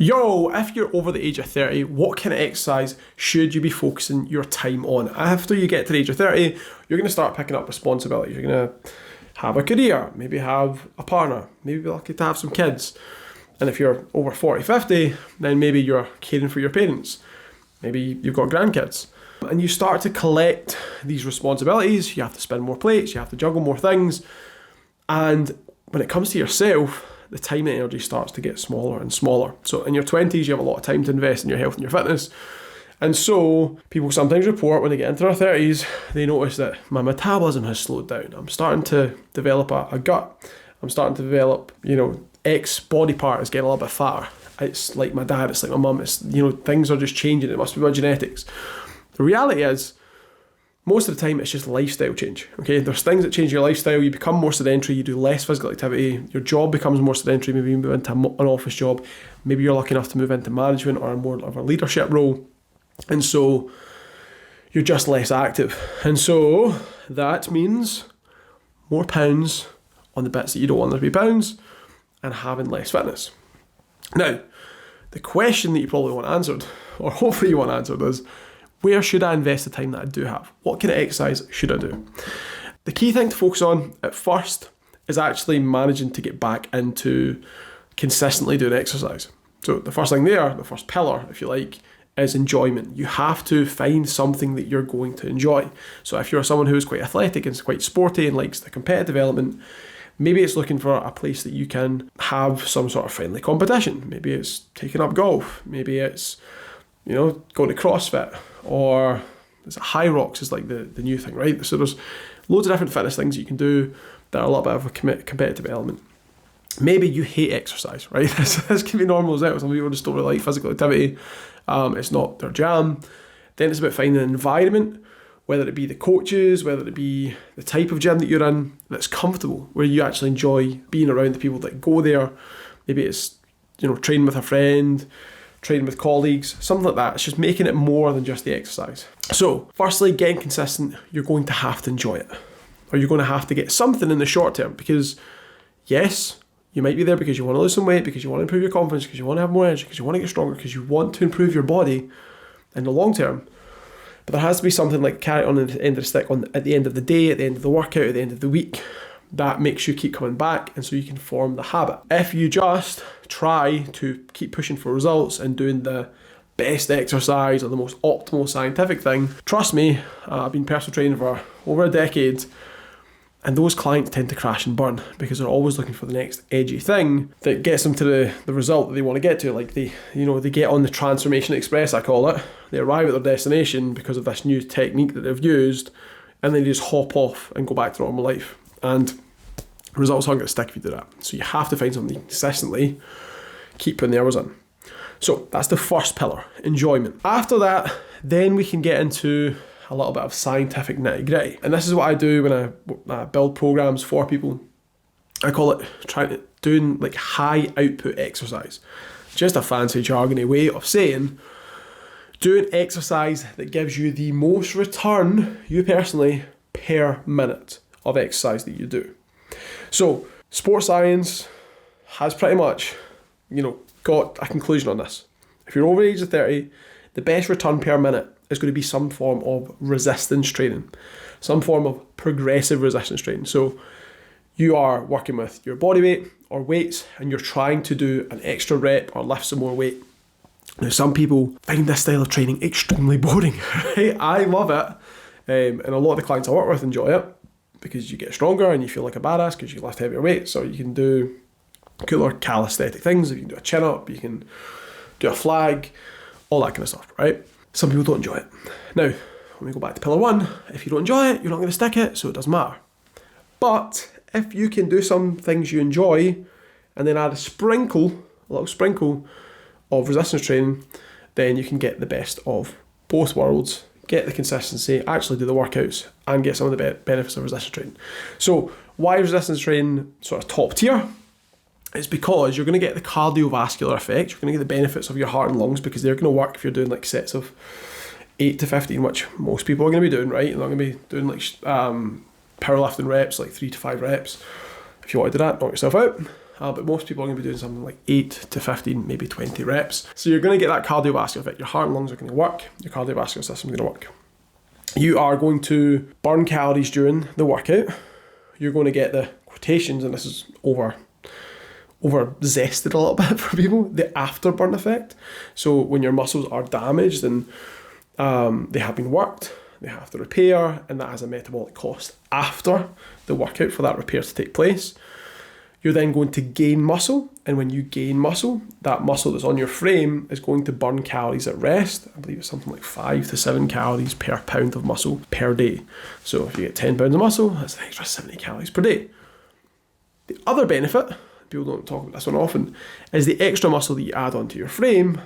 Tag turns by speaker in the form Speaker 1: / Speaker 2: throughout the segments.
Speaker 1: Yo, if you're over the age of 30, what kind of exercise should you be focusing your time on? After you get to the age of 30, you're going to start picking up responsibilities. You're going to have a career, maybe have a partner, maybe be lucky to have some kids. And if you're over 40, 50, then maybe you're caring for your parents. Maybe you've got grandkids. And you start to collect these responsibilities. You have to spin more plates, you have to juggle more things. And when it comes to yourself, the time and energy starts to get smaller and smaller. So in your 20s, you have a lot of time to invest in your health and your fitness. And so people sometimes report when they get into their 30s, they notice that my metabolism has slowed down. I'm starting to develop a gut. I'm starting to develop, X body part is getting a little bit fatter. It's like my dad, it's like my mum. It's, things are just changing. It must be my genetics. The reality is, most of the time, it's just lifestyle change, okay? There's things that change your lifestyle. You become more sedentary, you do less physical activity, your job becomes more sedentary, maybe you move into an office job, maybe you're lucky enough to move into management or more of a leadership role, and so you're just less active. And so that means more pounds on the bits that you don't want there to be pounds and having less fitness. Now, the question that you probably want answered, or hopefully you want answered, is where should I invest the time that I do have? What kind of exercise should I do? The key thing to focus on at first is actually managing to get back into consistently doing exercise. So the first thing there, the first pillar, if you like, is enjoyment. You have to find something that you're going to enjoy. So if you're someone who is quite athletic and quite sporty and likes the competitive element, maybe it's looking for a place that you can have some sort of friendly competition. Maybe it's taking up golf. Maybe it's going to CrossFit, or High Rocks is like the new thing, right? So there's loads of different fitness things you can do that are a little bit of a competitive element. Maybe you hate exercise, right? This can be normal as well. Some people just don't really like physical activity. It's not their jam. Then it's about finding an environment, whether it be the coaches, whether it be the type of gym that you're in, that's comfortable, where you actually enjoy being around the people that go there. Maybe it's, training with a friend, training with colleagues, something like that. It's just making it more than just the exercise. So, firstly, getting consistent, you're going to have to enjoy it. Or you're going to have to get something in the short term, because yes, you might be there because you want to lose some weight, because you want to improve your confidence, because you want to have more energy, because you want to get stronger, because you want to improve your body in the long term. But there has to be something like carry on at the end of the stick, at the end of the day, at the end of the workout, at the end of the week, that makes you keep coming back, and so you can form the habit. If you just try to keep pushing for results and doing the best exercise or the most optimal scientific thing, trust me, I've been personal training for over a decade, and those clients tend to crash and burn because they're always looking for the next edgy thing that gets them to the result that they want to get to. Like they get on the transformation express, I call it. They arrive at their destination because of this new technique that they've used, and then they just hop off and go back to normal life. And results aren't going to stick if you do that. So you have to find something consistently, keep putting the hours in. So that's the first pillar, enjoyment. After that, then we can get into a little bit of scientific nitty-gritty. And this is what I do when I build programs for people. I call it doing like high output exercise. Just a fancy jargony way of saying doing exercise that gives you the most return, you personally, per minute of exercise that you do. So sports science has pretty much, got a conclusion on this. If you're over the age of 30, the best return per minute is going to be some form of resistance training, some form of progressive resistance training. So you are working with your body weight or weights, and you're trying to do an extra rep or lift some more weight. Now, some people find this style of training extremely boring. Right? I love it, and a lot of the clients I work with enjoy it, because you get stronger and you feel like a badass because you lift heavier weights. So you can do cooler calisthenic things. You can do a chin up, you can do a flag, all that kind of stuff, right? Some people don't enjoy it. Now, when we go back to pillar one, if you don't enjoy it, you're not going to stick it, so it doesn't matter. But if you can do some things you enjoy and then add a little sprinkle of resistance training, then you can get the best of both worlds, get the consistency, actually do the workouts, and get some of the benefits of resistance training. So why resistance training sort of top tier? It's because you're going to get the cardiovascular effect, you're going to get the benefits of your heart and lungs, because they're going to work if you're doing like sets of 8 to 15, which most people are going to be doing, right? They're not going to be doing like powerlifting reps, like 3 to 5 reps. If you want to do that, knock yourself out. but most people are going to be doing something like 8 to 15, maybe 20 reps. So you're going to get that cardiovascular effect. Your heart and lungs are going to work. Your cardiovascular system is going to work. You are going to burn calories during the workout. You're going to get the quotations, and this is over zested a little bit for people, the afterburn effect. So when your muscles are damaged and they have been worked, they have to repair, and that has a metabolic cost after the workout for that repair to take place. You're then going to gain muscle, and when you gain muscle, that muscle that's on your frame is going to burn calories at rest. I believe it's something like 5 to 7 calories per pound of muscle per day. So if you get 10 pounds of muscle, that's an extra 70 calories per day. The other benefit, people don't talk about this one often, is the extra muscle that you add onto your frame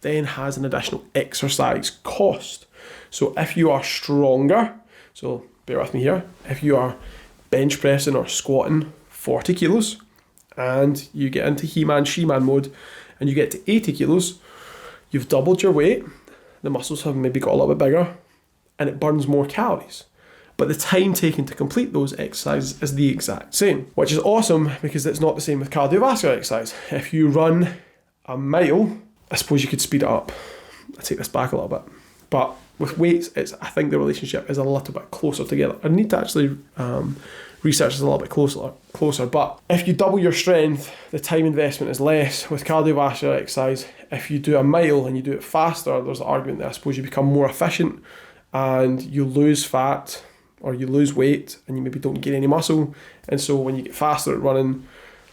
Speaker 1: then has an additional exercise cost. So if you are stronger, so bear with me here, if you are bench pressing or squatting 40 kilos and you get into He-Man, She-Man mode and you get to 80 kilos, you've doubled your weight, the muscles have maybe got a little bit bigger, and it burns more calories. But the time taken to complete those exercises is the exact same, which is awesome because it's not the same with cardiovascular exercise. If you run a mile, I suppose you could speed it up. I take this back a little bit. But with weights, I think the relationship is a little bit closer together. I need to actually research this a little bit closer. But if you double your strength, the time investment is less. With cardiovascular exercise, if you do a mile and you do it faster, there's an argument that I suppose you become more efficient and you lose fat or you lose weight and you maybe don't gain any muscle. And so when you get faster at running,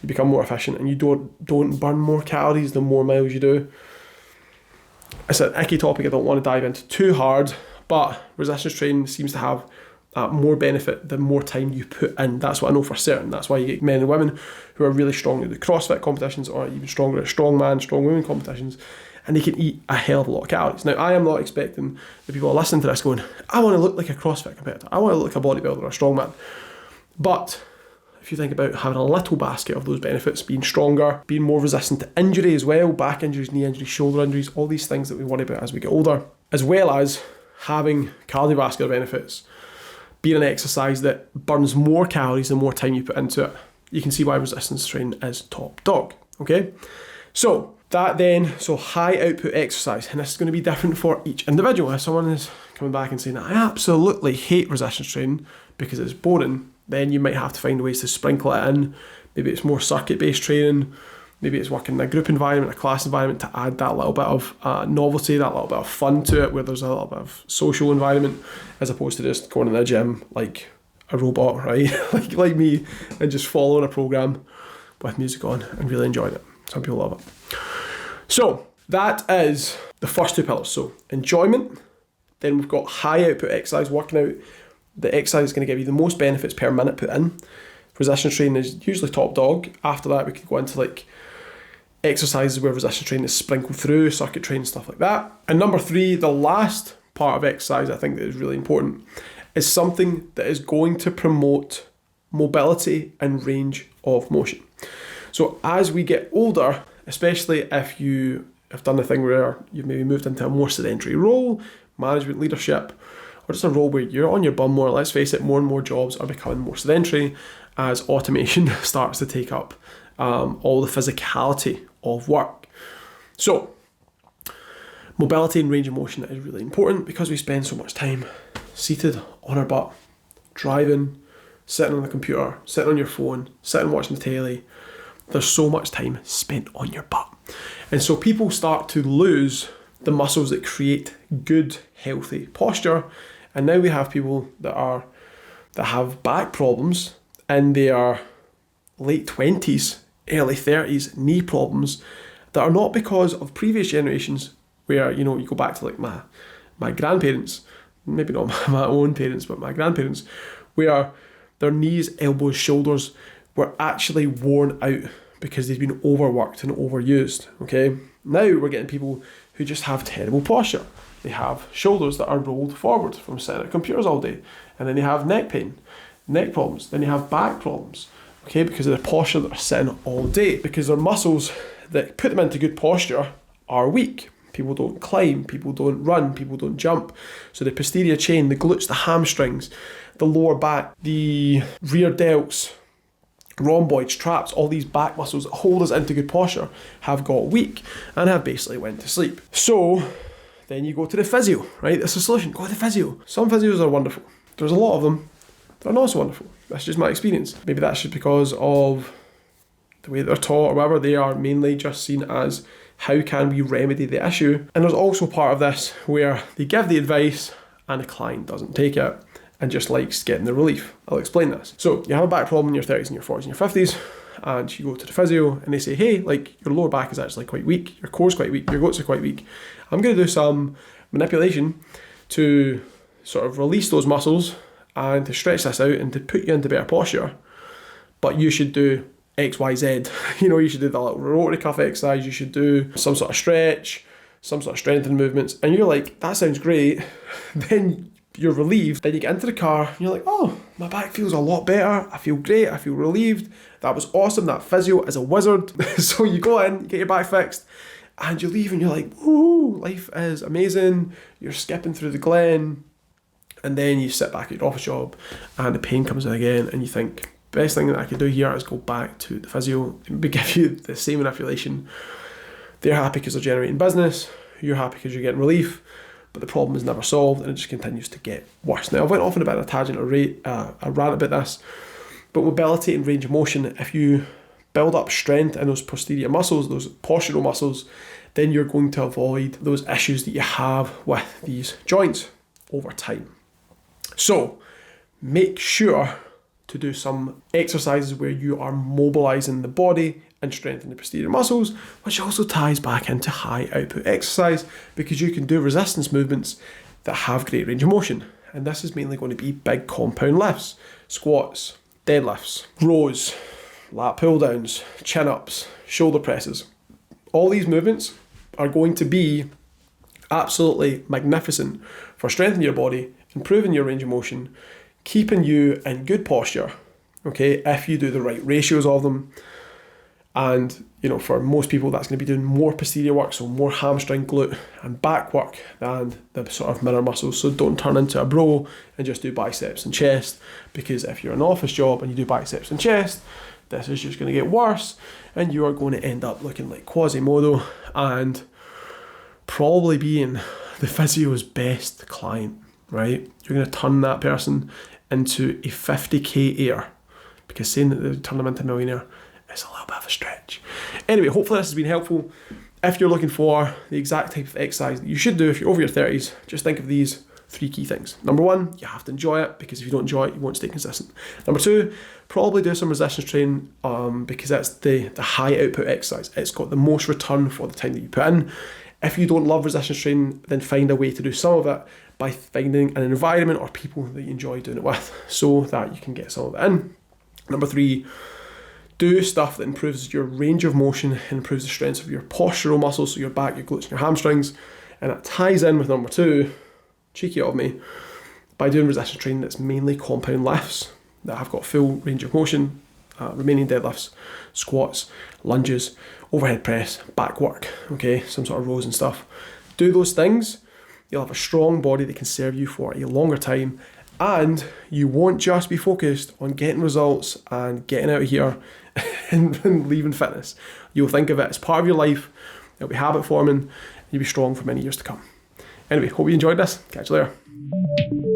Speaker 1: you become more efficient and you don't burn more calories the more miles you do. It's an icky topic I don't want to dive into too hard, but resistance training seems to have more benefit the more time you put in. That's what I know for certain. That's why you get men and women who are really strong at the CrossFit competitions or even stronger at strongman, strong women competitions, and they can eat a hell of a lot of calories. Now, I am not expecting the people listening to this going, I want to look like a CrossFit competitor. I want to look like a bodybuilder or a strongman. But if you think about having a little basket of those benefits, being stronger, being more resistant to injury as well, back injuries, knee injuries, shoulder injuries, all these things that we worry about as we get older, as well as having cardiovascular benefits, being an exercise that burns more calories the more time you put into it, you can see why resistance training is top dog, okay? So high output exercise, and this is going to be different for each individual. If someone is coming back and saying, I absolutely hate resistance training because it's boring, then you might have to find ways to sprinkle it in. Maybe it's more circuit-based training. Maybe it's working in a group environment, a class environment to add that little bit of novelty, that little bit of fun to it, where there's a little bit of social environment, as opposed to just going in the gym like a robot, right? like me, and just following a program with music on and really enjoying it. Some people love it. So that is the first two pillars. So enjoyment, then we've got high output exercise, working out. The exercise is going to give you the most benefits per minute put in. Resistance training is usually top dog. After that, we could go into like exercises where resistance training is sprinkled through, circuit training, stuff like that. And number 3, the last part of exercise I think that is really important, is something that is going to promote mobility and range of motion. So as we get older, especially if you have done the thing where you've maybe moved into a more sedentary role, management, leadership, or just a role where you're on your bum more, let's face it, more and more jobs are becoming more sedentary as automation starts to take up all the physicality of work. So mobility and range of motion is really important because we spend so much time seated on our butt, driving, sitting on the computer, sitting on your phone, sitting watching the telly. There's so much time spent on your butt. And so people start to lose the muscles that create good, healthy posture. And now we have people that have back problems in their late 20s, early 30s, knee problems that are not because of previous generations where, you go back to like my grandparents, maybe not my own parents, but my grandparents, where their knees, elbows, shoulders were actually worn out because they've been overworked and overused, okay? Now we're getting people who just have terrible posture. They have shoulders that are rolled forward from sitting at computers all day. And then they have neck pain, neck problems. Then they have back problems, okay, because of the posture that they're sitting all day. Because their muscles that put them into good posture are weak. People don't climb, people don't run, people don't jump. So the posterior chain, the glutes, the hamstrings, the lower back, the rear delts, rhomboids, traps, all these back muscles that hold us into good posture have got weak and have basically went to sleep. So then you go to the physio, right? That's the solution. Go to the physio. Some physios are wonderful. There's a lot of them. They're not so wonderful. That's just my experience. Maybe that's just because of the way they're taught or whatever. They are mainly just seen as how can we remedy the issue. And there's also part of this where they give the advice and the client doesn't take it and just likes getting the relief. I'll explain this. So you have a back problem in your 30s and your 40s and your 50s, and you go to the physio and they say, hey, like your lower back is actually quite weak, your core's quite weak, your glutes are quite weak. I'm going to do some manipulation to sort of release those muscles and to stretch this out and to put you into better posture. But you should do X, Y, Z. You should do the little rotary cuff exercise, you should do some sort of stretch, some sort of strengthening movements. And you're like, that sounds great. Then you're relieved. Then you get into the car and you're like, oh, my back feels a lot better. I feel great. I feel relieved. That was awesome. That physio is a wizard. So you go in, get your back fixed, and you leave and you're like, woo, life is amazing. You're skipping through the glen. And then you sit back at your office job and the pain comes in again and you think, best thing that I could do here is go back to the physio, maybe give you the same manipulation. They're happy because they're generating business. You're happy because you're getting relief. But the problem is never solved and it just continues to get worse. Now, I went off on a bit of a tangent, a rant about this, but mobility and range of motion, if you build up strength in those posterior muscles, those postural muscles, then you're going to avoid those issues that you have with these joints over time. So make sure to do some exercises where you are mobilizing the body and strengthening the posterior muscles, which also ties back into high output exercise because you can do resistance movements that have great range of motion. And this is mainly going to be big compound lifts, squats, deadlifts, rows, lat pull downs, chin ups, shoulder presses. All these movements are going to be absolutely magnificent for strengthening your body, improving your range of motion, keeping you in good posture, okay, if you do the right ratios of them. And, for most people, that's going to be doing more posterior work, so more hamstring, glute, and back work than the sort of mirror muscles. So don't turn into a bro and just do biceps and chest, because if you're in an office job and you do biceps and chest, this is just going to get worse, and you are going to end up looking like Quasimodo and probably being the physio's best client, right? You're going to turn that person into a 50k heir, because saying that they turn them into a millionaire is a little bit of a stretch. Anyway, hopefully this has been helpful. If you're looking for the exact type of exercise that you should do if you're over your 30s, just think of these 3 key things. Number 1, you have to enjoy it, because if you don't enjoy it, you won't stay consistent. Number 2, probably do some resistance training because that's the high output exercise. It's got the most return for the time that you put in. If you don't love resistance training, then find a way to do some of it by finding an environment or people that you enjoy doing it with so that you can get some of it in. Number 3, do stuff that improves your range of motion and improves the strength of your postural muscles, so your back, your glutes, and your hamstrings. And that ties in with number 2, cheeky of me, by doing resistance training that's mainly compound lifts that have got full range of motion, remaining deadlifts, squats, lunges, overhead press, back work, okay, some sort of rows and stuff. Do those things, you'll have a strong body that can serve you for a longer time, and you won't just be focused on getting results and getting out of here and leaving fitness. You'll think of it as part of your life, it'll be habit forming, and you'll be strong for many years to come. Anyway, hope you enjoyed this. Catch you later.